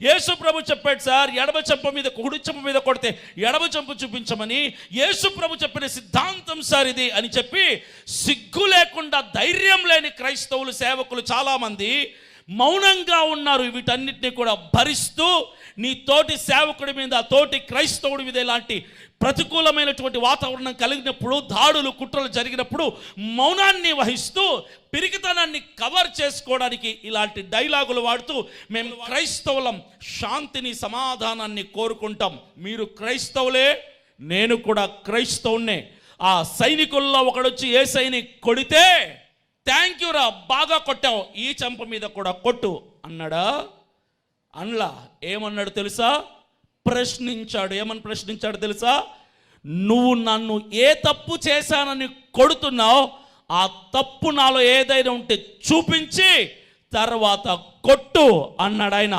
యేసు ప్రభు చెప్పాడు సార్, ఎడమ చెంప మీద కుడి చెంప మీద కొడితే ఎడమ చెంప చూపించమని. యేసు ప్రభు చెప్పిన సిద్ధాంతం సార్ ఇది అని చెప్పి, సిగ్గు లేకుండా ధైర్యం లేని క్రైస్తవులు సేవకులు చాలామంది మౌనంగా ఉన్నారు. వీటన్నిటిని కూడా భరిస్తూ నీ తోటి సేవకుడి మీద, తోటి క్రైస్తవుడి మీద ఇలాంటి ప్రతికూలమైనటువంటి వాతావరణం కలిగినప్పుడు, దాడులు కుట్రలు జరిగినప్పుడు మౌనాన్ని వహిస్తూ పిరికితనాన్ని కవర్ చేసుకోవడానికి ఇలాంటి డైలాగులు వాడుతూ, మేము క్రైస్తవులం, శాంతిని సమాధానాన్ని కోరుకుంటాం. మీరు క్రైస్తవులే, నేను కూడా క్రైస్తవునే. ఆ సైనికుల్లో ఒకడొచ్చి యేసయ్యని కొడితే, థ్యాంక్ యూ రా, బాగా కొట్టావు, ఈ చెంప మీద కూడా కొట్టు అన్నాడా? అనలా. ఏమన్నాడు తెలుసా? ప్రశ్నించాడు. ఏమని ప్రశ్నించాడు తెలుసా? నువ్వు నన్ను ఏ తప్పు చేశానని కొడుతున్నావు, ఆ తప్పు నాలో ఏదైనా ఉంటే చూపించి తర్వాత కొట్టు అన్నాడు ఆయన.